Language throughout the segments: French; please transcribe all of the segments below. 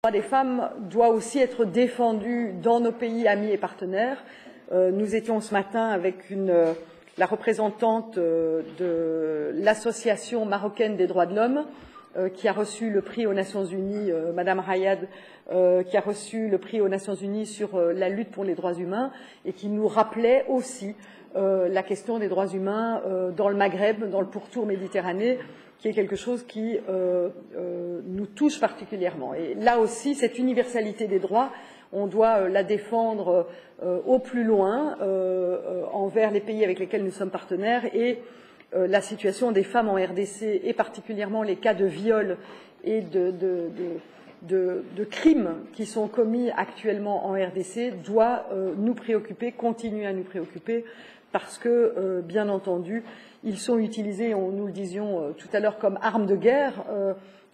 Le droit des femmes doit aussi être défendu dans nos pays amis et partenaires. Nous étions ce matin avec la représentante de l'Association marocaine des droits de l'homme, qui a reçu le prix aux Nations Unies, Madame Rayad, qui a reçu le prix aux Nations Unies sur la lutte pour les droits humains, et qui nous rappelait aussi la question des droits humains dans le Maghreb, dans le pourtour méditerranéen, qui est quelque chose qui nous touche particulièrement. Et là aussi, cette universalité des droits, on doit la défendre au plus loin envers les pays avec lesquels nous sommes partenaires, et la situation des femmes en RDC, et particulièrement les cas de viol et de crimes qui sont commis actuellement en RDC, doit nous préoccuper, continuer à nous préoccuper, parce que, bien entendu, ils sont utilisés, nous le disions tout à l'heure, comme armes de guerre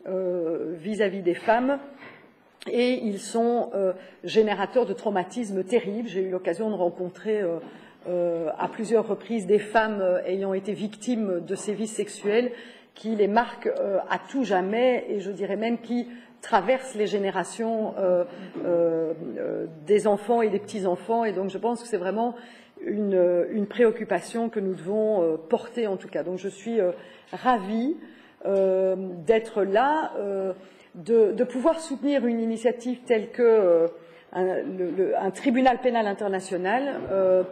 vis-à-vis des femmes, et ils sont générateurs de traumatismes terribles. J'ai eu l'occasion de rencontrer à plusieurs reprises des femmes ayant été victimes de sévices sexuels qui les marquent à tout jamais, et je dirais même qui traversent les générations des enfants et des petits-enfants. Et donc je pense que c'est vraiment une préoccupation que nous devons porter en tout cas. Donc je suis ravie d'être là, de pouvoir soutenir une initiative telle que un tribunal pénal international.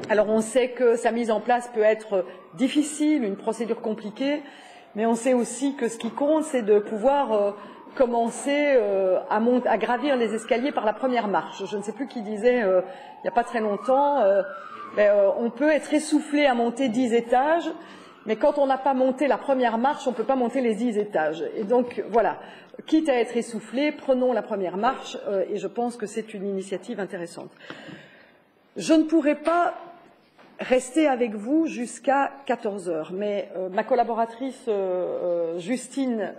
Alors on sait que sa mise en place peut être difficile, une procédure compliquée, mais on sait aussi que ce qui compte, c'est de pouvoir commencer à gravir les escaliers par la première marche. Je ne sais plus qui disait il n'y a pas très longtemps, on peut être essoufflé à monter 10 étages, mais quand on n'a pas monté la première marche, on ne peut pas monter les 10 étages. Et donc voilà, quitte à être essoufflé, prenons la première marche, et je pense que c'est une initiative intéressante. Je ne pourrai pas rester avec vous jusqu'à 14 heures, mais ma collaboratrice Justine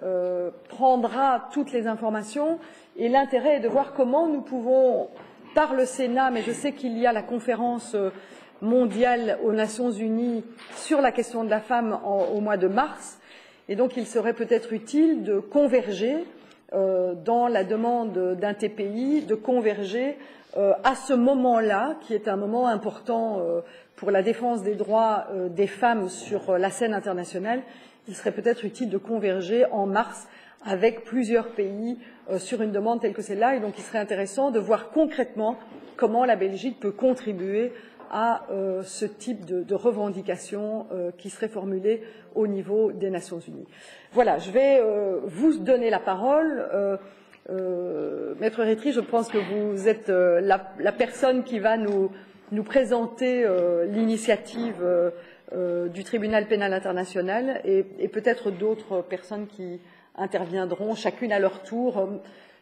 prendra toutes les informations, et l'intérêt est de voir comment nous pouvons, par le Sénat, mais je sais qu'il y a la conférence mondiale aux Nations Unies sur la question de la femme au mois de mars, et donc il serait peut-être utile de converger dans la demande d'un TPI, de converger à ce moment-là, qui est un moment important pour la défense des droits des femmes sur la scène internationale. Il serait peut-être utile de converger en mars avec plusieurs pays sur une demande telle que celle-là, et donc il serait intéressant de voir concrètement comment la Belgique peut contribuer à ce type de revendication qui serait formulée au niveau des Nations Unies. Voilà, je vais vous donner la parole. Maître Rétry, je pense que vous êtes la personne qui va nous présenter l'initiative du tribunal pénal international, et peut-être d'autres personnes qui interviendront, chacune à leur tour.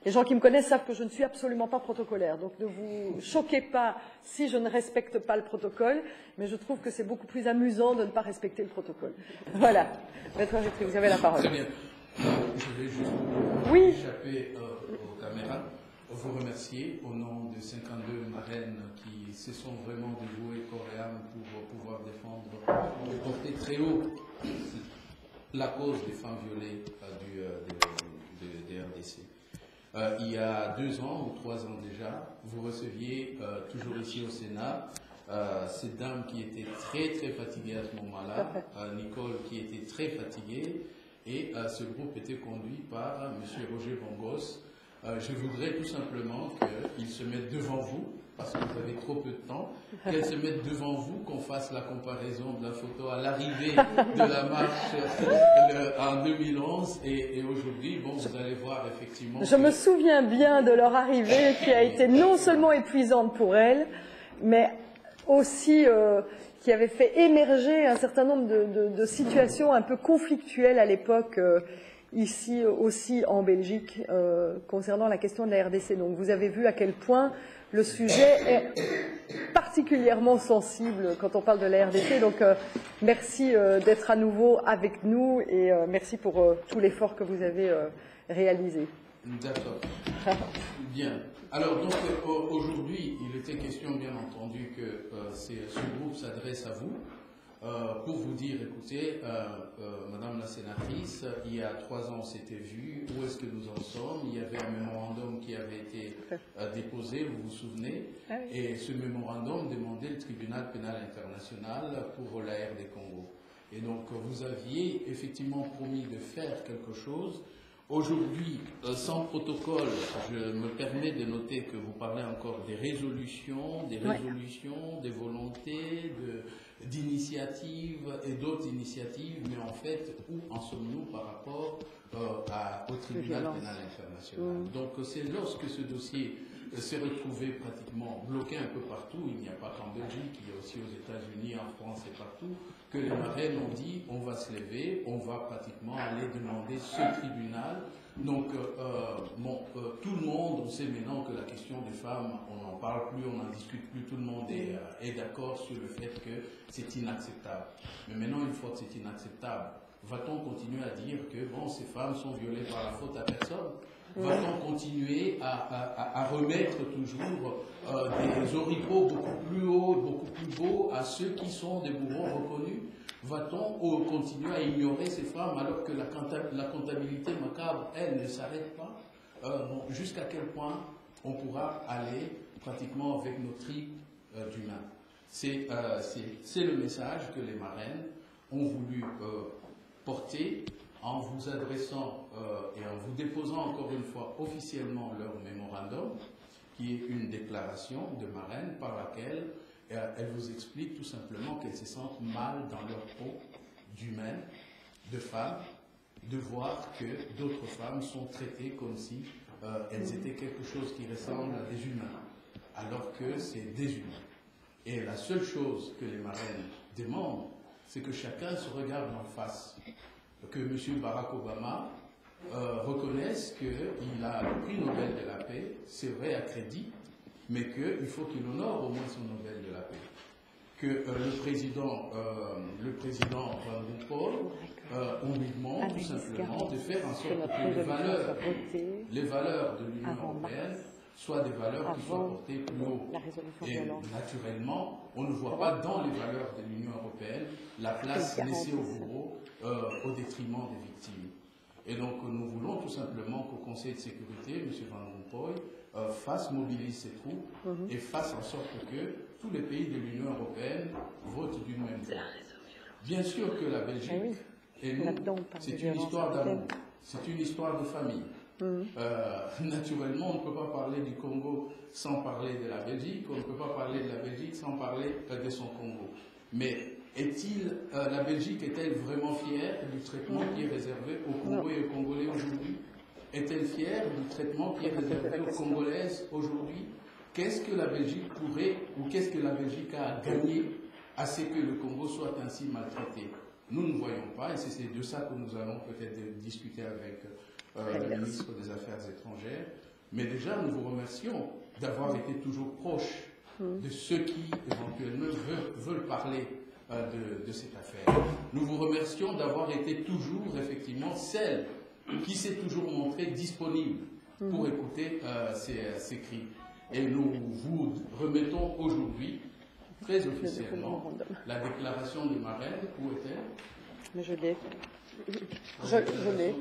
Les gens qui me connaissent savent que je ne suis absolument pas protocolaire, donc ne vous choquez pas si je ne respecte pas le protocole, mais je trouve que c'est beaucoup plus amusant de ne pas respecter le protocole. Voilà. Maître Rétry, vous avez la parole. Très bien. Je vais juste échapper aux caméras, vous remercier au nom de 52 marraines qui se sont vraiment dévouées corps et âme pour pouvoir défendre et porter très haut la cause des femmes violées des RDC. Il y a 2 ans ou 3 ans déjà, vous receviez toujours ici au Sénat cette dame qui était très très fatiguée à ce moment-là, Nicole qui était très fatiguée, et ce groupe était conduit par M. Roger Bongos. Je voudrais tout simplement qu'il se mette devant vous, parce que vous avez trop peu de temps, qu'elle se mette devant vous, qu'on fasse la comparaison de la photo à l'arrivée de la marche en 2011 et aujourd'hui. Bon, vous allez voir effectivement. Je me souviens bien de leur arrivée qui a été non seulement épuisante pour elles, mais aussi qui avait fait émerger un certain nombre de situations un peu conflictuelles à l'époque, ici aussi en Belgique, concernant la question de la RDC. Donc vous avez vu à quel point le sujet est particulièrement sensible quand on parle de la RDC. Donc merci d'être à nouveau avec nous, et merci pour tout l'effort que vous avez réalisé. D'accord. Bien. Alors, donc, aujourd'hui, il était question, bien entendu, que ce groupe s'adresse à vous pour vous dire, écoutez, Madame la sénatrice, il y a 3 ans, on s'était vu, où est-ce que nous en sommes? Il y avait un mémorandum déposé, vous vous souvenez, et ce mémorandum demandait le tribunal pénal international pour la RD Congo. Et donc vous aviez effectivement promis de faire quelque chose. Aujourd'hui, sans protocole, je me permets de noter que vous parlez encore des résolutions, des volontés, d'initiatives et d'autres initiatives, mais en fait, où en sommes-nous par rapport au tribunal pénal international? Donc c'est lorsque ce dossier s'est retrouvé pratiquement bloqué un peu partout, il n'y a pas qu'en Belgique, il y a aussi aux États-Unis, en France et partout, que les marraines ont dit on va se lever, on va pratiquement aller demander ce tribunal. Donc tout le monde, on sait maintenant que la question des femmes, on n'en parle plus, on n'en discute plus, tout le monde est d'accord sur le fait que c'est inacceptable. Mais maintenant, une fois que c'est inacceptable, va-t-on continuer à dire que bon, ces femmes sont violées par la faute à personne? Va-t-on continuer à remettre toujours des oripeaux beaucoup plus hauts, beaucoup plus beaux à ceux qui sont des bourreaux reconnus? Va-t-on continuer à ignorer ces femmes alors que la comptabilité macabre, elle, ne s'arrête pas? Jusqu'à quel point on pourra aller pratiquement avec nos tripes d'humains? C'est le message que les marraines ont voulu porter en vous adressant et en vous déposant encore une fois officiellement leur mémorandum, qui est une déclaration de marraine par laquelle elles vous expliquent tout simplement qu'elles se sentent mal dans leur peau d'humaines, de femmes, de voir que d'autres femmes sont traitées comme si elles étaient quelque chose qui ressemble à des humains, alors que c'est des humains. Et la seule chose que les marraines demandent, c'est que chacun se regarde en face, que M. Barack Obama reconnaisse qu'il a le prix Nobel de la paix, c'est vrai à crédit, mais qu'il faut qu'il honore au moins son Nobel de la paix. Que le président Van Rompuy, on lui demande tout simplement de faire en sorte que les valeurs de l'Union européenne soient des valeurs qui soient portées plus haut. Et naturellement, on ne voit pas dans les valeurs de l'Union européenne la place laissée aux bourreaux au détriment des victimes. Et donc nous voulons tout simplement qu'au Conseil de sécurité, M. Van Rompuy mobilise ses troupes et fasse en sorte que tous les pays de l'Union européenne votent d'une même voix. Bien sûr que la Belgique et nous, c'est une histoire d'amour, c'est une histoire de famille. Naturellement, on ne peut pas parler du Congo sans parler de la Belgique, on ne peut pas parler de la Belgique sans parler de son Congo. Mais la Belgique est-elle vraiment fière du traitement qui est réservé aux Congo et aux Congolais aujourd'hui? Est-elle fière du traitement qui est réservé aux Congolaises aujourd'hui? Qu'est-ce que la Belgique pourrait, ou qu'est-ce que la Belgique a gagné à ce que le Congo soit ainsi maltraité? Nous ne voyons pas, et c'est de ça que nous allons peut-être discuter avec le ministre des Affaires étrangères. Mais déjà, nous vous remercions d'avoir été toujours proche de ceux qui, éventuellement, veulent parler de cette affaire. Nous vous remercions d'avoir été toujours, effectivement, celle qui s'est toujours montrée disponible pour écouter ces cris. Et nous vous remettons aujourd'hui, très officiellement, la déclaration de marraine. Où est-elle? Je l'ai. Je l'ai.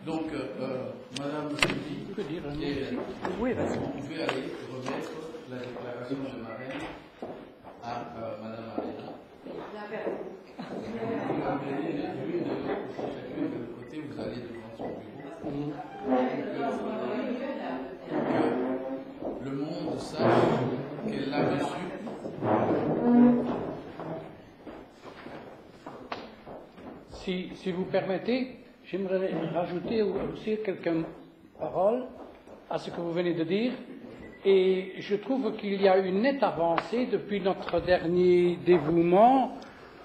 Donc, Madame Sylvie, vous pouvez aller remettre la déclaration de marraine à Madame Arena. Vous l'amenez l'une de l'autre, chacune de l'autre côté, vous allez devant son bureau. Que le monde sache qu'elle l'a reçu. Si vous permettez, j'aimerais rajouter aussi quelques paroles à ce que vous venez de dire. Et je trouve qu'il y a une nette avancée depuis notre dernier dévouement,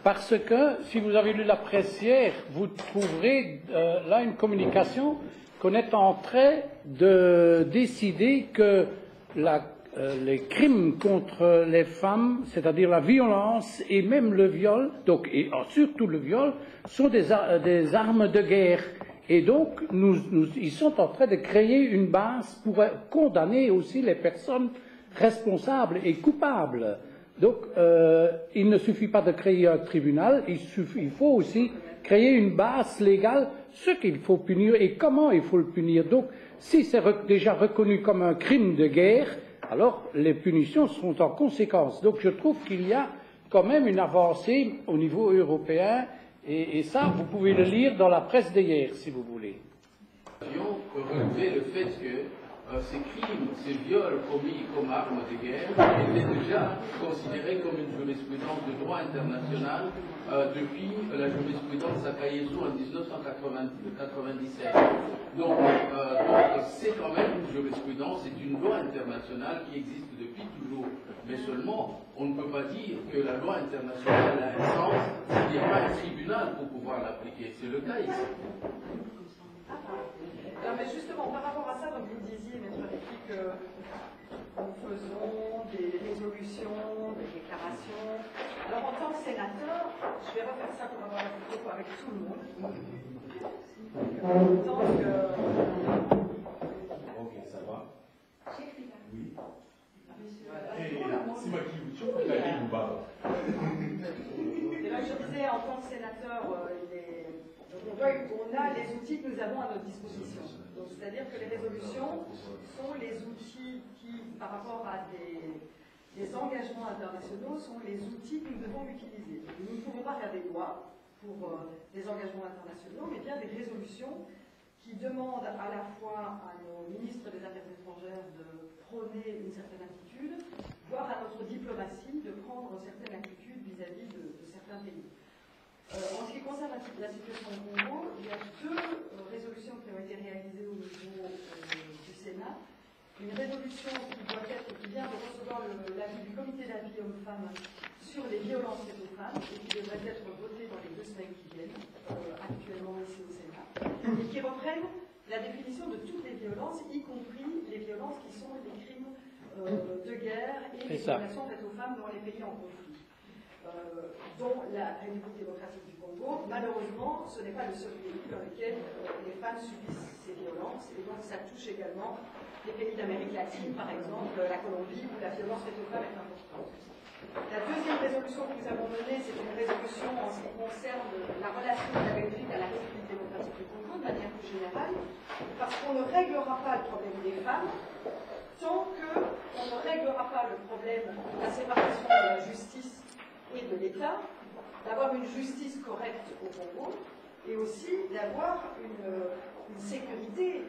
parce que, si vous avez lu la presse hier, vous trouverez là une communication qu'on est en train de décider que les crimes contre les femmes, c'est-à-dire la violence et même le viol, et surtout le viol, sont des armes de guerre. Et donc, ils sont en train de créer une base pour condamner aussi les personnes responsables et coupables. Donc, il ne suffit pas de créer un tribunal, il faut aussi créer une base légale ce qu'il faut punir et comment il faut le punir. Donc, si c'est déjà reconnu comme un crime de guerre, alors les punitions seront en conséquence. Donc, je trouve qu'il y a quand même une avancée au niveau européen, et ça, vous pouvez le lire dans la presse d'hier, si vous voulez. Relever le fait que ces crimes, ces viols commis comme arme de guerre étaient déjà considérés comme une jurisprudence de droit international depuis la jurisprudence Akayesu en 1997. Donc c'est quand même une jurisprudence, c'est une loi internationale qui existe depuis toujours. Mais seulement, on ne peut pas dire que la loi internationale a un sens s'il n'y a pas un tribunal pour pouvoir l'appliquer. C'est le cas ici. Alors, mais justement, par rapport à ça, donc vous disiez, Maître Lévy, que nous faisons des résolutions, des déclarations. Alors, en tant que sénateur, je vais refaire ça pour avoir la photo avec tout le monde. En tant que... Ok, ça va. Oui. C'est moi qui vous la ligne ou pas. Et là, je disais, en tant que sénateur, on a les outils que nous avons à notre disposition. C'est-à-dire que les résolutions sont les outils qui, par rapport à des engagements internationaux, sont les outils que nous devons utiliser. Nous ne pouvons pas faire des lois pour des engagements internationaux, mais bien des résolutions qui demandent à la fois à nos ministres des Affaires étrangères de prôner une certaine attitude, voire à notre diplomatie de prendre certaines attitudes vis-à-vis de certains pays. En ce qui concerne la situation au Congo, il y a deux résolutions qui ont été réalisées au niveau du Sénat. Une résolution qui vient de recevoir l'avis du comité d'avis hommes-femmes sur les violences faites aux femmes et qui devrait être votée dans les 2 semaines qui viennent, actuellement ici au Sénat, et qui reprennent la définition de toutes les violences, y compris les violences qui sont les crimes de guerre et les violations faites aux femmes dans les pays en conflit. Dont la République démocratique du Congo. Malheureusement, ce n'est pas le seul pays dans lequel les femmes subissent ces violences, et donc ça touche également les pays d'Amérique latine, par exemple, la Colombie, où la violence faite aux femmes est importante. La deuxième résolution que nous avons menée, c'est une résolution en ce qui concerne la relation de la Belgique à la République démocratique du Congo, de manière plus générale, parce qu'on ne réglera pas le problème des femmes tant qu'on ne réglera pas le problème de la séparation de la justice et de l'État, d'avoir une justice correcte au Congo et aussi d'avoir une sécurité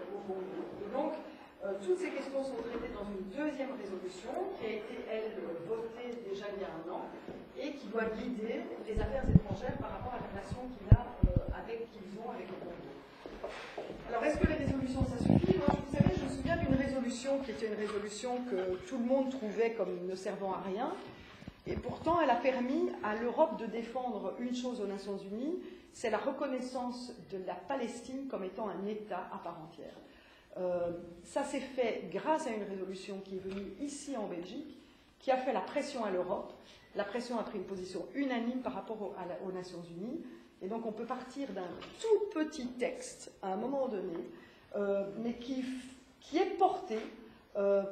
au Congo. Et donc, toutes ces questions sont traitées dans une deuxième résolution qui a été, elle, votée déjà il y a 1 an et qui doit guider les affaires étrangères par rapport à la relation qu'ils ont avec le Congo. Alors, est-ce que les résolutions, ça suffit? Moi, vous savez, je me souviens d'une résolution qui était une résolution que tout le monde trouvait comme ne servant à rien. Et pourtant, elle a permis à l'Europe de défendre une chose aux Nations Unies, c'est la reconnaissance de la Palestine comme étant un État à part entière. Ça s'est fait grâce à une résolution qui est venue ici en Belgique, qui a fait la pression à l'Europe. La pression a pris une position unanime par rapport aux Nations Unies. Et donc on peut partir d'un tout petit texte à un moment donné, mais qui est porté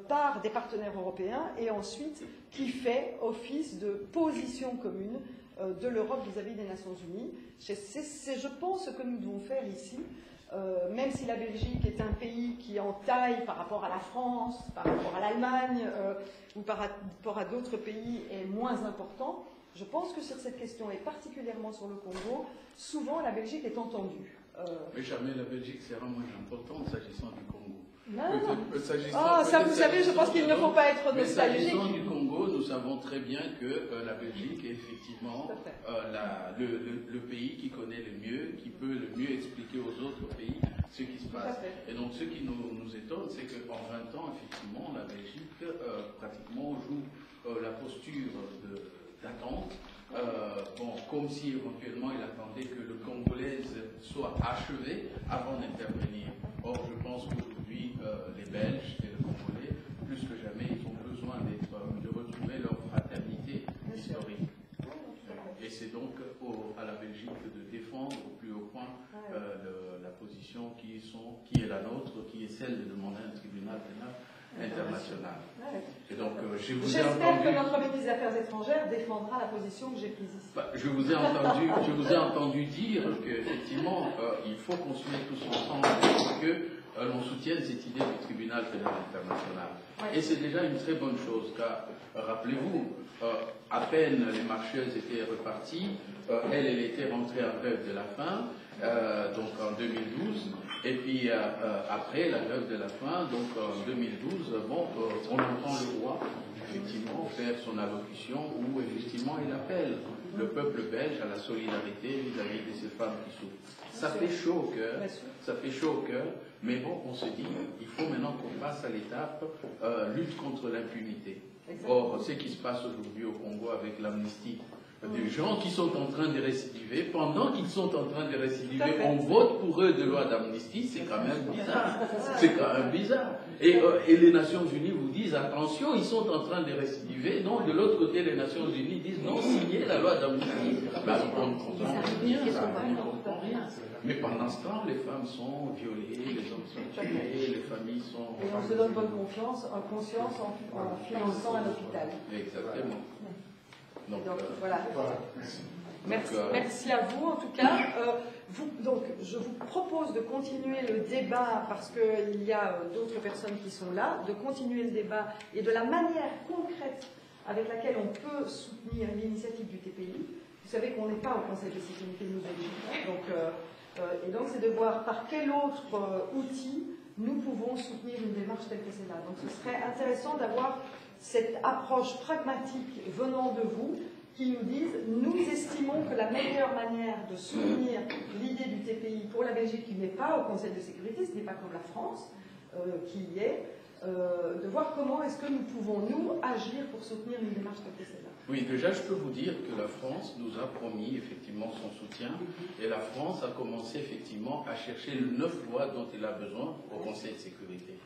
par des partenaires européens et ensuite qui fait office de position commune de l'Europe vis-à-vis des Nations Unies. C'est, je pense, ce que nous devons faire ici, même si la Belgique est un pays qui en taille par rapport à la France, par rapport à l'Allemagne ou par rapport à d'autres pays est moins important. Je pense que sur cette question, et particulièrement sur le Congo, souvent la Belgique est entendue. Mais jamais la Belgique sera moins importante s'agissant du Congo. Non. Ça, vous savez, je pense qu'il ne faut pas être nostalgique. S'agissant du Congo, nous savons très bien que la Belgique est effectivement le pays qui connaît le mieux, qui peut le mieux expliquer aux autres pays ce qui se passe. Et donc, ce qui nous étonne, c'est qu'en 20 ans, effectivement, la Belgique pratiquement joue la posture d'attente. Comme si éventuellement il attendait que le Congolaise soit achevé avant d'intervenir. Or, je pense qu'aujourd'hui, les Belges et le Congolais, plus que jamais, ils ont besoin de retrouver leur fraternité historique. Et c'est donc à la Belgique de défendre au plus haut point la position qui est la nôtre, qui est celle de demander un tribunal pénal international. Ouais. Et donc, je vous ai J'espère entendu... que notre ministre des Affaires étrangères défendra la position que j'ai prise ici. Je vous ai entendu dire qu'effectivement, il faut construire tous ensemble pour que l'on soutienne cette idée du tribunal pénal international. Ouais. Et c'est déjà une très bonne chose, car rappelez-vous, à peine les marcheuses étaient reparties, elle était rentrée en grève de la faim, donc en 2012, et puis après la grève de la faim, donc en 2012, on entend le roi effectivement faire son allocution où effectivement il appelle le peuple belge à la solidarité vis-à-vis de ces femmes qui souffrent. Ça fait chaud au cœur, mais bon, on se dit, il faut maintenant qu'on passe à l'étape lutte contre l'impunité. Or, ce qui se passe aujourd'hui au Congo avec l'amnistie, des gens qui sont en train de récidiver, pendant qu'ils sont en train de récidiver, on vote pour eux de loi d'amnistie, c'est quand même bizarre. C'est quand même bizarre. Et les Nations Unies vous disent, attention, ils sont en train de récidiver. Non, de l'autre côté, les Nations Unies disent, non, signez la loi d'amnistie. On ne comprend rien. Mais pendant ce temps, les femmes sont violées, les hommes sont tués, les familles sont... Et on se donne bonne conscience en finançant un hôpital. Exactement. Donc, voilà. Merci à vous en tout cas. Donc, je vous propose de continuer le débat parce qu'il y a d'autres personnes qui sont là, de continuer le débat et de la manière concrète avec laquelle on peut soutenir l'initiative du TPI. Vous savez qu'on n'est pas au Conseil de sécurité de Belgique. Et donc, c'est de voir par quel autre outil nous pouvons soutenir une démarche telle que celle-là. Donc, ce serait intéressant d'avoir cette approche pragmatique venant de vous, qui nous disent, nous estimons que la meilleure manière de soutenir l'idée du TPI pour la Belgique, qui n'est pas au Conseil de sécurité, ce n'est pas comme la France, qui y est, de voir comment est-ce que nous pouvons, nous, agir pour soutenir une démarche telle que celle-là. Oui, déjà, je peux vous dire que la France nous a promis effectivement son soutien, et la France a commencé effectivement à chercher les 9 voix dont elle a besoin au Conseil de sécurité.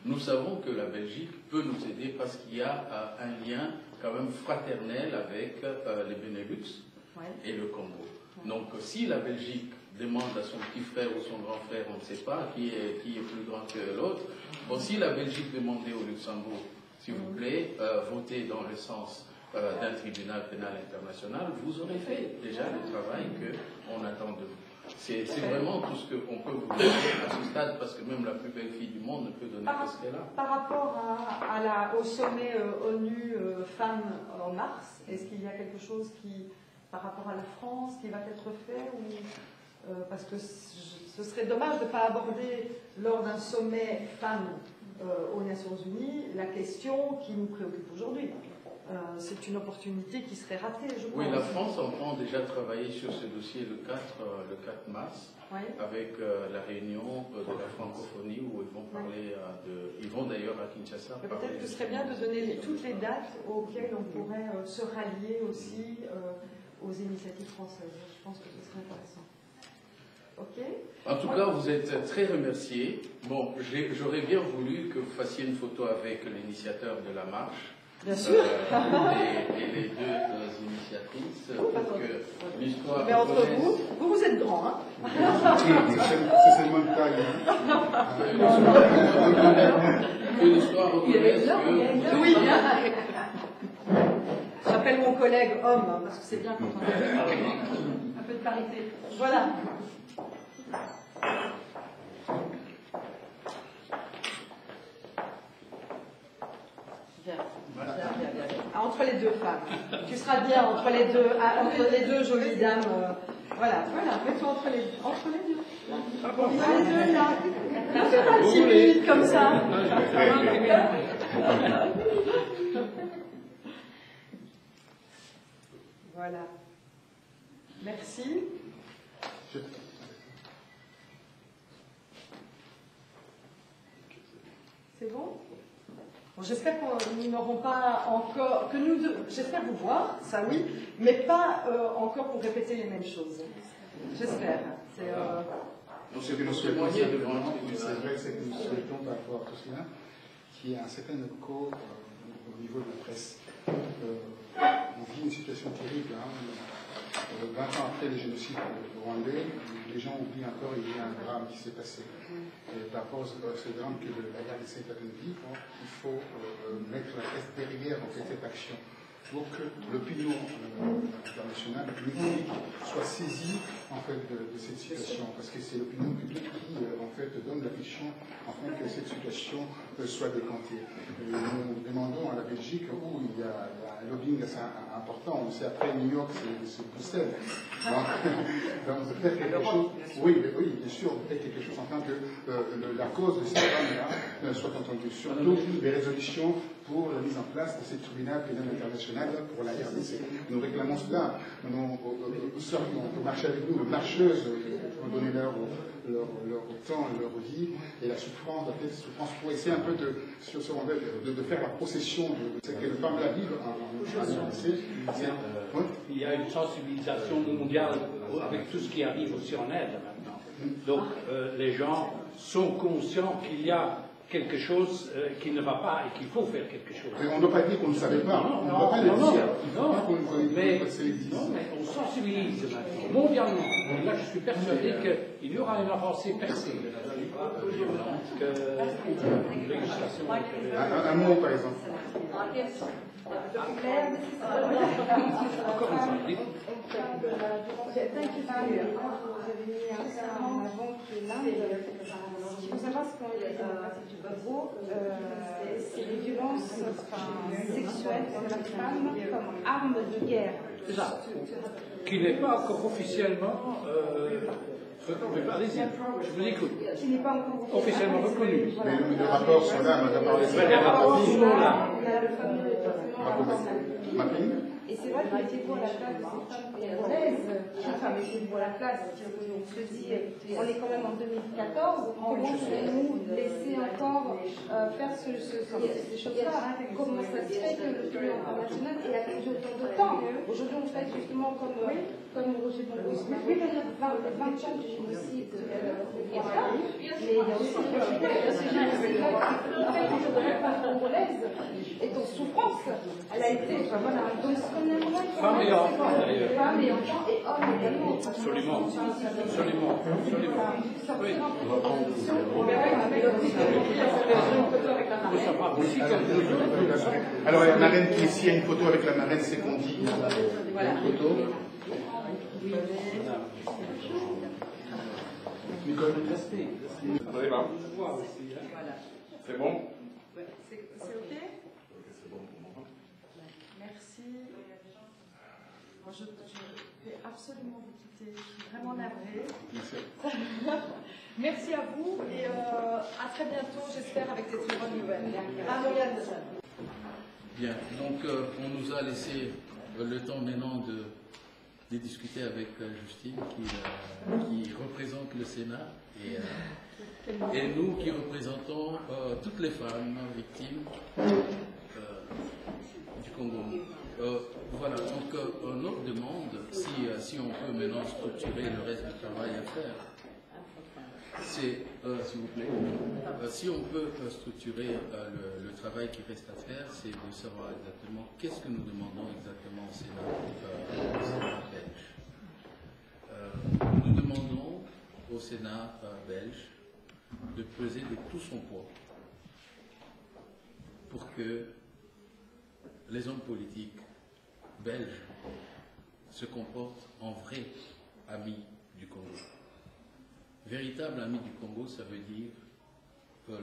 Nous savons que la Belgique peut nous aider parce qu'il y a un lien quand même fraternel avec les Benelux et le Congo. Donc si la Belgique demande à son petit frère ou son grand frère, on ne sait pas qui est plus grand que l'autre, bon, si la Belgique demandait au Luxembourg, s'il vous plaît, votez dans le sens d'un tribunal pénal international, vous aurez fait déjà le travail qu'on attend de vous. C'est vraiment tout ce qu'on peut vous donner à ce stade, parce que même la plus belle fille du monde ne peut donner que ce qu'elle a. Par rapport au sommet ONU Femmes en mars, est-ce qu'il y a quelque chose qui, par rapport à la France, qui va être fait parce que ce serait dommage de ne pas aborder lors d'un sommet Femmes aux Nations Unies la question qui nous préoccupe aujourd'hui. C'est une opportunité qui serait ratée, je crois. Oui, la France entend déjà travailler sur ce dossier le 4 mars, avec la réunion de la francophonie où ils vont parler ils vont d'ailleurs à Kinshasa. Peut-être que ce serait bien de donner toutes les dates auxquelles on pourrait se rallier aussi aux initiatives françaises. Je pense que ce serait intéressant. Ok. En tout cas, vous êtes très remerciés. Bon, j'aurais bien voulu que vous fassiez une photo avec l'initiateur de la marche. Bien sûr. Et les deux initiatrices, pour que l'histoire... Mais entre vous êtes grands, hein. C'est seulement le taille. Que l'histoire reconnaisse que... Oui. J'appelle mon collègue homme, hein, parce que c'est bien quand on a un peu de parité. Voilà. Entre les deux femmes. Tu seras bien entre les deux jolies dames. Voilà, mets-toi entre les deux. Les deux là. Fais pas timide comme ça. Voilà. Merci. C'est bon? Bon, j'espère que nous n'aurons pas encore, j'espère vous voir, ça oui, mais pas encore pour répéter les mêmes choses. J'espère. C'est vrai que nous souhaitons par rapport à tout cela qu'il y ait un certain écho au niveau de la presse. On vit une situation terrible. Hein. 20 ans après le génocide rwandais, les gens oublient encore qu'il y a un drame qui s'est passé. Et par rapport à ce drame que la RDC a dit, il faut mettre la tête derrière cette action pour que l'opinion internationale, publique, soit saisie en fait, de cette situation. Parce que c'est l'opinion publique qui en fait, donne la vision afin que cette situation soit décantée. Et nous demandons à la Belgique où il y a un lobbying assez important. On sait après New York, c'est Bruxelles. Donc de faire quelque chose, oui, bien sûr, de faire quelque chose afin que la cause de ces femmes-là soit entendue. Surtout les résolutions pour la mise en place de ce tribunal pénal international pour la RDC. Nous réclamons cela. Nous serions pour marcher avec nous, les marcheuses, pour donner leur temps, leur vie, et la souffrance, pour essayer un peu de faire la procession de ce que les femmes-là vivent en RDC. Il y a une sensibilisation mondiale avec tout ce qui arrive aussi en aide maintenant. Donc les gens sont conscients qu'il y a quelque chose qui ne va pas et qu'il faut faire quelque chose. Mais on ne doit pas dire qu'on ne savait pas. On ne doit pas le dire. Mais on sensibilise maintenant, mondialement. Et là, je suis persuadé qu'il y aura une avancée percée que législation. Un mot, par exemple. Encore une fois, il faut savoir ce qu'on c'est les violences sexuelles contre la femme comme arme de guerre. Qui n'est pas encore officiellement allez-y, je vous écoute. Qui n'est pas encore officiellement reconnu. Mais le rapport sur l'âme, on a parlé de Les rapports sont là. Et c'est vrai qu'il était pour la place de ces femmes congolaises, enfin, mais c'est pour la place, on se dit, on est quand même en 2014, comment nous laisser encore faire ces choses-là? Comment ça se fait que l'opinion internationale ait attendu autant de temps? Aujourd'hui, on fait justement comme Roger Bongo, il y a 20 ans du génocide mais il y a aussi le génocide la femme congolaise est en souffrance. Elle a été, voilà, donc ce qu'on aimerait. Femmes et enfants, d'ailleurs. Femmes et enfants et hommes également. Absolument. Alors, il y a la marraine qui est ici, il y a une photo avec la marraine, c'est qu'on dit. Voilà. Une photo. Nicole, restez. C'est bon? C'est OK? C'est bon pour moi. Merci. Moi, je vais absolument vous quitter. Je suis vraiment navrée. Merci à vous et à très bientôt, j'espère, avec des très bonnes nouvelles. À Montréal. Bien, donc on nous a laissé le temps maintenant de discuter avec Justine qui représente le Sénat et nous qui représentons toutes les femmes victimes du Congo. Voilà, donc notre demande, si on peut maintenant structurer le reste du travail à faire, c'est, s'il vous plaît, si on peut structurer le travail qui reste à faire, c'est de savoir exactement qu'est-ce que nous demandons exactement au Sénat belge. Nous demandons au Sénat belge de peser de tout son poids pour que les hommes politiques belges se comportent en vrais amis du Congo. Véritable ami du Congo, ça veut dire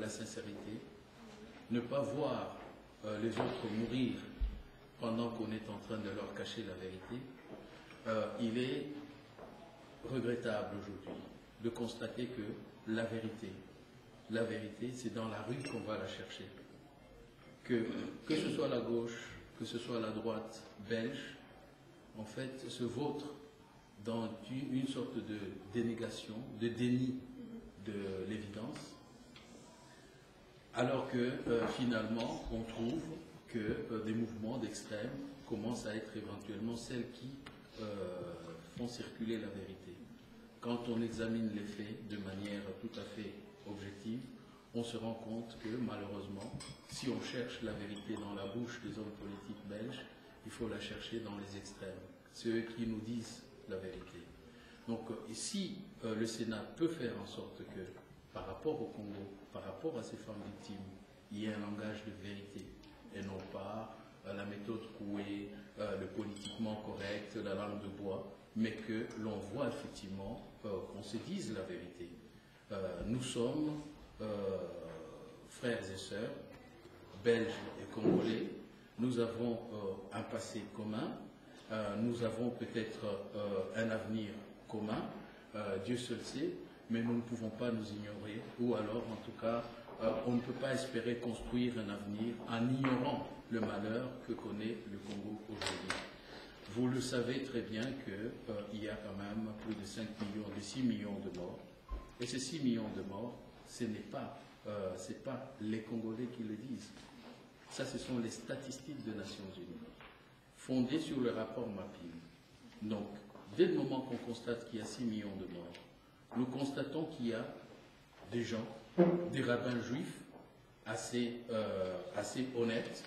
la sincérité, ne pas voir les autres mourir pendant qu'on est en train de leur cacher la vérité. Il est regrettable aujourd'hui de constater que la vérité, c'est dans la rue qu'on va la chercher. Que ce soit la gauche, que ce soit la droite belge, en fait, se vautre dans une sorte de dénégation, de déni de l'évidence, alors que finalement, on trouve que des mouvements d'extrême commencent à être éventuellement celles qui font circuler la vérité. Quand on examine les faits de manière tout à fait objective, on se rend compte que malheureusement, si on cherche la vérité dans la bouche des hommes politiques belges, il faut la chercher dans les extrêmes. c'est eux qui nous disent la vérité. Donc, si le Sénat peut faire en sorte que, par rapport au Congo, par rapport à ces femmes victimes, il y ait un langage de vérité, et non pas la méthode Coué, le politiquement correct, la langue de bois, mais que l'on voit effectivement qu'on se dise la vérité. Nous sommes frères et sœurs, belges et congolais, nous avons un passé commun, nous avons peut-être un avenir commun, Dieu seul sait, mais nous ne pouvons pas nous ignorer, ou alors en tout cas, on ne peut pas espérer construire un avenir en ignorant le malheur que connaît le Congo aujourd'hui. Vous le savez très bien qu'il y a quand même plus de 5 millions, de 6 millions de morts, et ces 6 millions de morts, ce n'est pas, les Congolais qui le disent. Ça, ce sont les statistiques des Nations Unies, fondées sur le rapport Mapping. Donc, dès le moment qu'on constate qu'il y a 6 millions de morts, nous constatons qu'il y a des gens, des rabbins juifs assez honnêtes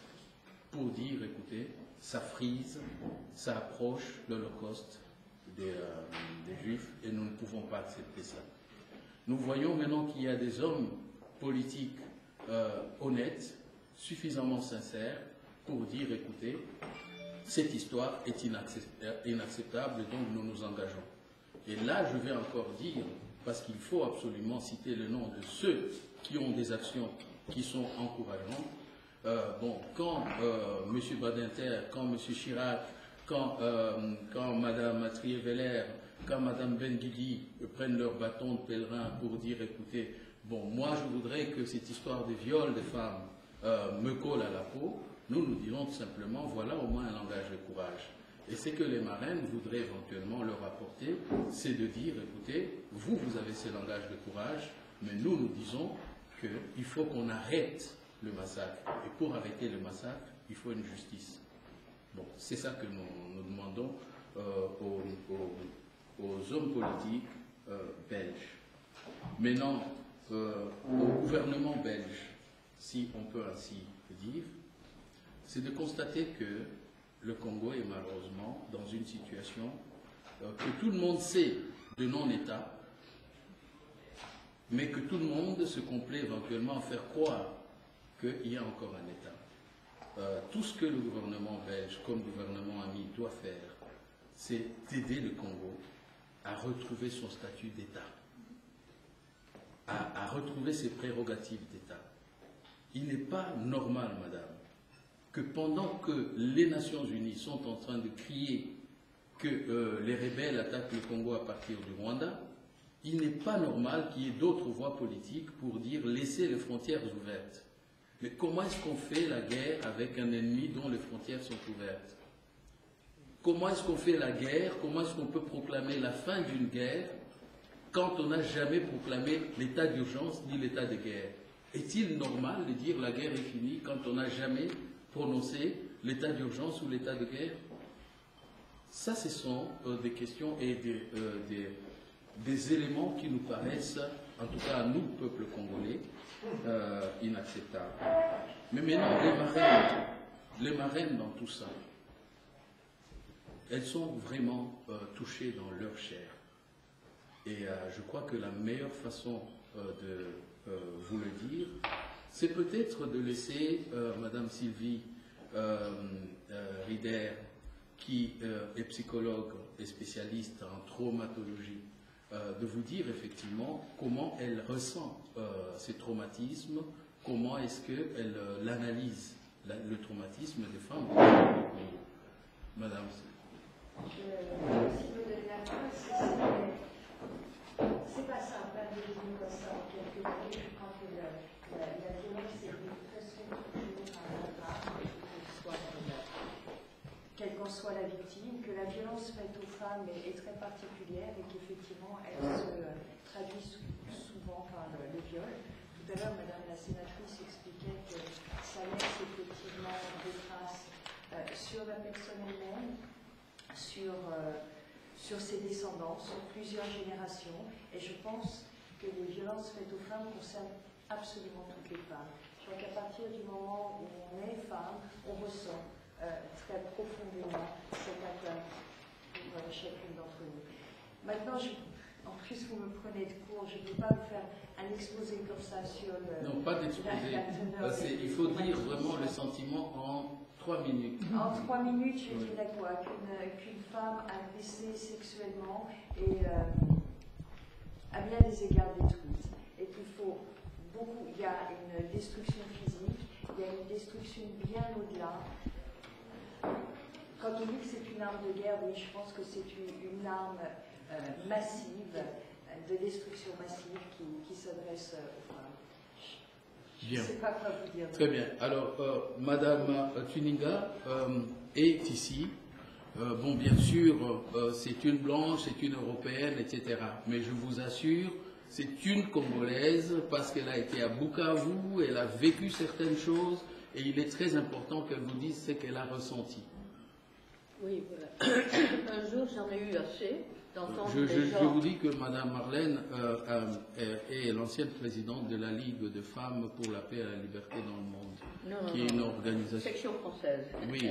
pour dire, écoutez, ça frise, ça approche l'Holocauste des Juifs et nous ne pouvons pas accepter ça. Nous voyons maintenant qu'il y a des hommes politiques honnêtes, suffisamment sincères pour dire, écoutez, cette histoire est inacceptable et donc nous nous engageons. Et là, je vais encore dire, parce qu'il faut absolument citer le nom de ceux qui ont des actions qui sont encourageantes. Quand M. Badinter, quand M. Chirac, quand Mme Matrier-Veller, quand Mme Benguigui prennent leur bâton de pèlerin pour dire, écoutez, moi je voudrais que cette histoire de viol des femmes me colle à la peau, nous disons tout simplement, voilà au moins un langage de courage. Et ce que les marraines voudraient éventuellement leur apporter, c'est de dire, écoutez, vous avez ce langage de courage, mais nous disons qu'il faut qu'on arrête le massacre. Et pour arrêter le massacre, il faut une justice. Bon, c'est ça que nous demandons aux hommes politiques belges. Maintenant, au gouvernement belge, si on peut ainsi dire, c'est de constater que le Congo est malheureusement dans une situation que tout le monde sait de non-État, mais que tout le monde se complaît éventuellement à faire croire qu'il y a encore un État. Tout ce que le gouvernement belge, comme gouvernement ami, doit faire, c'est d'aider le Congo à retrouver son statut d'État, à retrouver ses prérogatives d'État. Il n'est pas normal, madame, que pendant que les Nations Unies sont en train de crier que les rebelles attaquent le Congo à partir du Rwanda, il n'est pas normal qu'il y ait d'autres voies politiques pour dire laissez les frontières ouvertes. Mais comment est-ce qu'on fait la guerre avec un ennemi dont les frontières sont ouvertes? Comment est-ce qu'on fait la guerre? Comment est-ce qu'on peut proclamer la fin d'une guerre quand on n'a jamais proclamé l'état d'urgence ni l'état de guerre? Est-il normal de dire la guerre est finie quand on n'a jamais prononcé l'état d'urgence ou l'état de guerre? Ça, ce sont des questions et des éléments qui nous paraissent, en tout cas à nous, peuple congolais, inacceptables. Mais maintenant, les marraines dans tout ça, elles sont vraiment touchées dans leur chair. Et je crois que la meilleure façon de vous le dire, c'est peut-être de laisser Madame Sylvie Rider, qui est psychologue et spécialiste en traumatologie, de vous dire effectivement comment elle ressent ces traumatismes, comment est-ce qu'elle l'analyse, le traumatisme des femmes. Madame. Merci de donner la parole. C'est pas simple de dire comme ça en quelques mots. Je crois que la violence est très souvent toujours un drame, quelle qu'en soit la victime, que la violence faite aux femmes est très particulière et qu'effectivement elle se traduit souvent par le viol. Tout à l'heure, Madame la sénatrice expliquait que ça laisse effectivement des traces sur la personne elle-même, sur ses descendants, sur plusieurs générations, et je pense que les violences faites aux femmes concernent absolument toutes les femmes. Je crois qu'à partir du moment où on est femme, on ressent très profondément cette atteinte voilà, chacune d'entre nous. Maintenant, en plus, vous me prenez de court, je ne vais pas vous faire un exposé comme ça sur le... Non, pas d'exposé. Il faut dire vraiment le sentiment en 3 minutes. En 3 minutes, je dirais quoi? Qu'une femme agressée sexuellement et à bien des égards détruite. Et qu'il faut beaucoup... Il y a une destruction physique, il y a une destruction bien au-delà. Quand on dit que c'est une arme de guerre, oui, je pense que c'est une arme massive, de destruction massive qui s'adresse aux femmes. Bien. Je ne sais pas quoi vous dire. Très bien. Alors, Madame Tuninga est ici. Bon, bien sûr, c'est une blanche, c'est une européenne, etc. Mais je vous assure, c'est une Congolaise parce qu'elle a été à Bukavu, elle a vécu certaines choses et il est très important qu'elle vous dise ce qu'elle a ressenti. Oui, voilà. Un jour, j'en ai eu assez d'entendre des gens... Je vous dis que Mme Marlène est l'ancienne présidente de la Ligue de femmes pour la paix et la liberté dans le monde, qui est une organisation... Section française. Oui,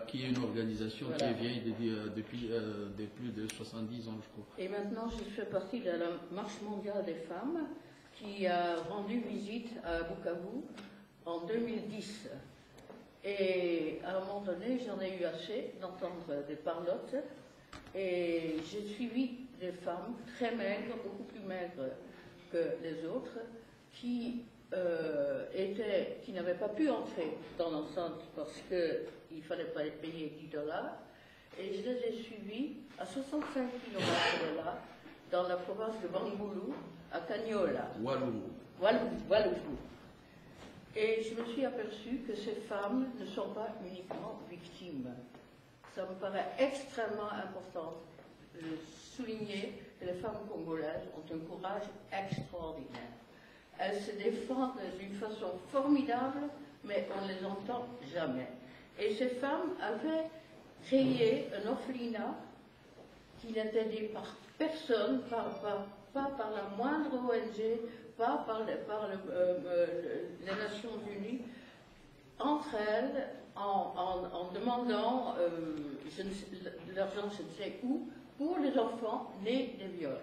qui est une organisation qui est vieille depuis plus de 70 ans, je crois. Et maintenant, je fais partie de la Marche mondiale des femmes qui a rendu visite à Bukavu en 2010. Et à un moment donné, j'en ai eu assez d'entendre des parlottes. Et j'ai suivi des femmes très maigres, beaucoup plus maigres que les autres, qui n'avaient pas pu entrer dans l'enceinte parce qu'il ne fallait pas payer $10. Et je les ai suivies à 65 km de là, dans la province de Bangulu, à Kanyola. Walungu. Et je me suis aperçue que ces femmes ne sont pas uniquement victimes. Ça me paraît extrêmement important de souligner que les femmes congolaises ont un courage extraordinaire. Elles se défendent d'une façon formidable, mais on ne les entend jamais. Et ces femmes avaient créé un orphelinat qui n'était aidé par personne, pas par la moindre ONG, pas par les Nations Unies, entre elles, en demandant de l'argent je ne sais où, pour les enfants nés des viols.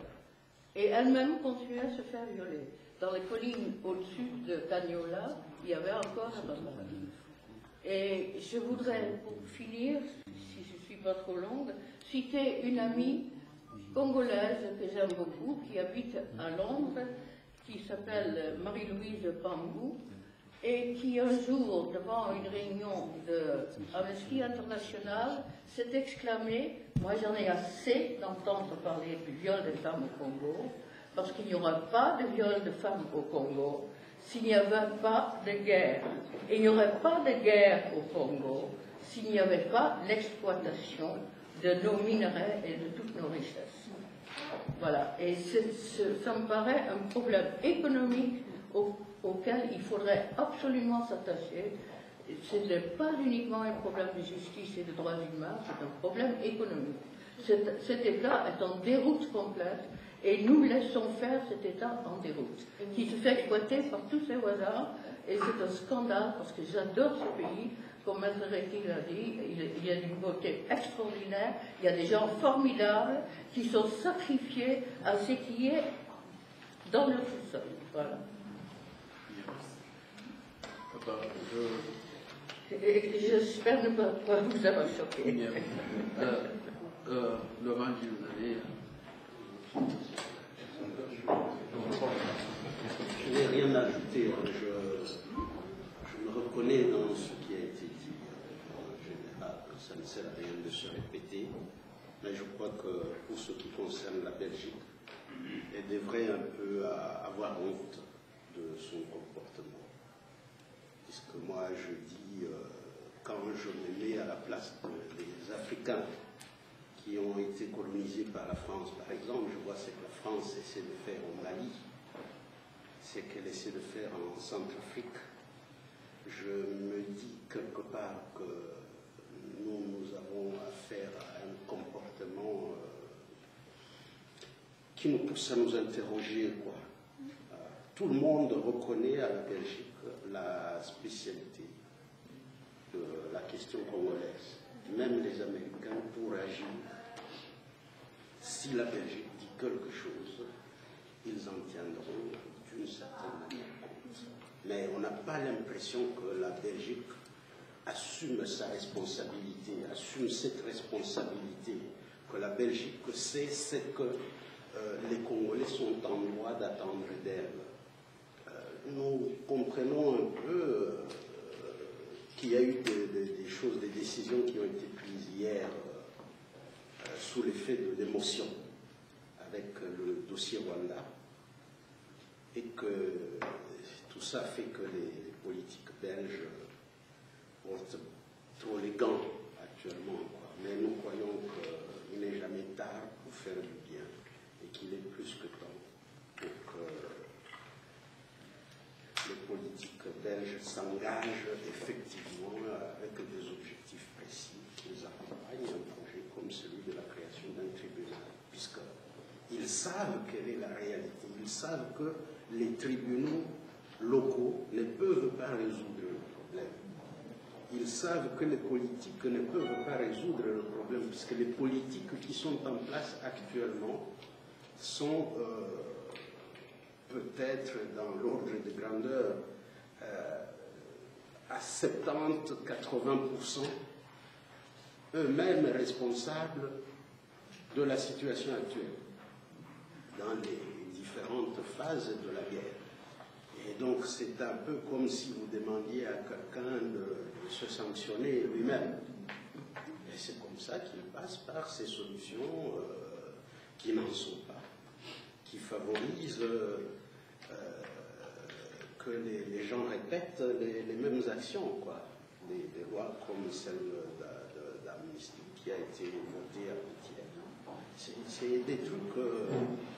Et elles-mêmes continuaient à se faire violer. Dans les collines au-dessus de Kanyola, il y avait encore un barbare. Et je voudrais, pour finir, si je ne suis pas trop longue, citer une amie congolaise que j'aime beaucoup, qui habite à Londres, qui s'appelle Marie-Louise Pambou, et qui un jour, devant une réunion de Amnesty International, s'est exclamée « Moi j'en ai assez d'entendre parler du viol des femmes au Congo, parce qu'il n'y aura pas de viol de femmes au Congo s'il n'y avait pas de guerre. Et il n'y aurait pas de guerre au Congo s'il n'y avait pas l'exploitation de nos minerais et de toutes nos richesses. » Voilà, et ça me paraît un problème économique auquel il faudrait absolument s'attacher. Ce n'est pas uniquement un problème de justice et de droits humains, c'est un problème économique. Cet État est en déroute complète et nous laissons faire cet État en déroute, qui se fait exploiter par tous ses voisins, et c'est un scandale parce que j'adore ce pays. Comme Maître Reiki l'a dit, il y a une beauté extraordinaire, il y a des gens formidables qui sont sacrifiés à ce qui est dans le sous-sol. Voilà. J'espère ne pas vous avoir choqué. Bien. Laurent, vous allez... Je n'ai rien à ajouter. Je me reconnais dans ce qui a été dit en général. Ça ne sert à rien de se répéter. Mais je crois que pour ce qui concerne la Belgique, elle devrait un peu avoir honte de son comportement. Puisque moi je dis, quand je me mets à la place des Africains qui ont été colonisés par la France, par exemple, je vois ce que la France essaie de faire au Mali, ce qu'elle essaie de faire en Centrafrique. Je me dis quelque part que nous avons affaire à un comportement qui nous pousse à nous interroger, quoi. Tout le monde reconnaît à la Belgique la spécialité de la question congolaise. Même les Américains, pour agir, si la Belgique dit quelque chose, ils en tiendront d'une certaine manière compte. Mais on n'a pas l'impression que la Belgique assume sa responsabilité, assume cette responsabilité, que la Belgique sait ce que les Congolais sont en droit d'attendre d'elle. Nous comprenons un peu qu'il y a eu des choses, des décisions qui ont été prises hier sous l'effet de l'émotion avec le dossier Rwanda, et que tout ça fait que les politiques belges portent trop les gants actuellement, quoi. Mais nous croyons qu'il n'est jamais tard pour faire du bien et qu'il est plus que temps pour que les politiques belges s'engagent effectivement avec des objectifs précis, qu'ils accompagnent un projet comme celui de la création d'un tribunal, puisqu'ils savent quelle est la réalité, ils savent que les tribunaux locaux ne peuvent pas résoudre le problème. Ils savent que les politiques ne peuvent pas résoudre le problème, puisque les politiques qui sont en place actuellement sont peut-être dans l'ordre de grandeur à 70-80% eux-mêmes responsables de la situation actuelle dans les différentes phases de la guerre. Et donc c'est un peu comme si vous demandiez à quelqu'un de se sanctionner lui-même. Et c'est comme ça qu'il passe par ces solutions qui n'en sont pas, qui favorisent que les gens répètent les mêmes actions, quoi. Des lois comme celle d'amnistie qui a été votée avant-hier. C'est des trucs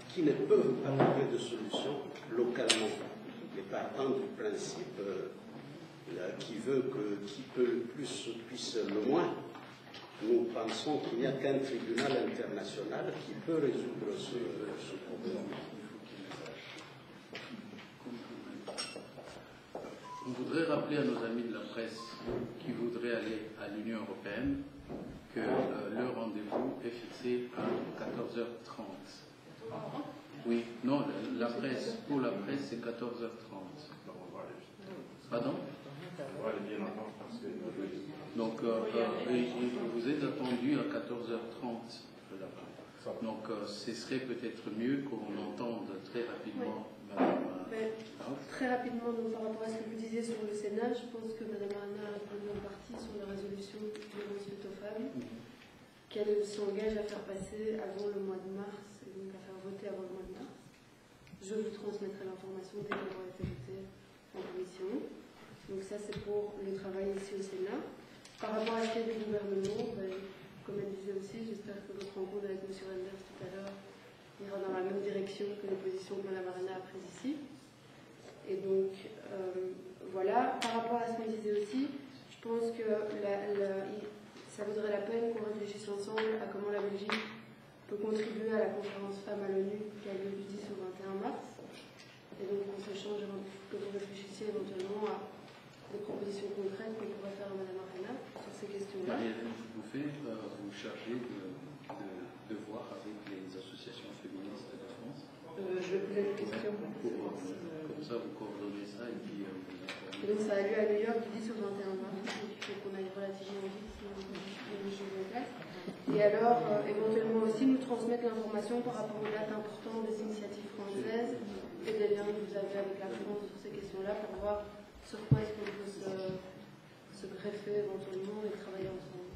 qui ne peuvent pas trouver de solution localement. Mais partant du principe qui veut que qui peut le plus puisse le moins, nous pensons qu'il n'y a qu'un tribunal international qui peut résoudre ce problème. On voudrait rappeler à nos amis de la presse qui voudraient aller à l'Union européenne que leur rendez-vous est fixé à 14h30. Oui, non, la presse, pour la presse, c'est 14h30. Pardon? Donc, vous êtes attendu à 14h30 là-bas. Donc, ce serait peut-être mieux qu'on entende très rapidement Madame. Très rapidement, donc, par rapport à ce que vous disiez sur le Sénat, je pense que Madame Arna a répondu en partie sur la résolution de M. Tofam, qu'elle s'engage à faire passer avant le mois de mars, et donc à faire voter avant le mois de mars. Je vous transmettrai l'information dès qu'elle aura été votée en commission. Donc ça, c'est pour le travail ici au Sénat. Par rapport à ce qu'il y a du gouvernement, comme elle disait aussi, j'espère que votre rencontre avec M. Renders tout à l'heure ira dans la même direction que les positions que Mme Arena a prises ici. Et donc, voilà. Par rapport à ce qu'on disait aussi, je pense que ça vaudrait la peine qu'on réfléchisse ensemble à comment la Belgique peut contribuer à la conférence femmes à l'ONU qui a lieu du 10 au 21 mars. Et donc, on s'échange, que vous réfléchissiez éventuellement à des propositions concrètes qu'on pourrait faire à Mme Arena sur ces questions-là. Vous chargez de voir avec les associations féministes de France. Je vais poser une question. Comme ça, vous coordonnez ça et puis vous informez. Donc ça a lieu à New York du 10 au 21 mars. Il faut qu'on aille relativement vite si on veut les choses en place. Et alors, éventuellement aussi, nous transmettre l'information par rapport aux dates importantes des initiatives françaises et des liens que vous avez avec la France sur ces questions-là pour voir sur quoi est-ce qu'on peut se greffer éventuellement et travailler ensemble.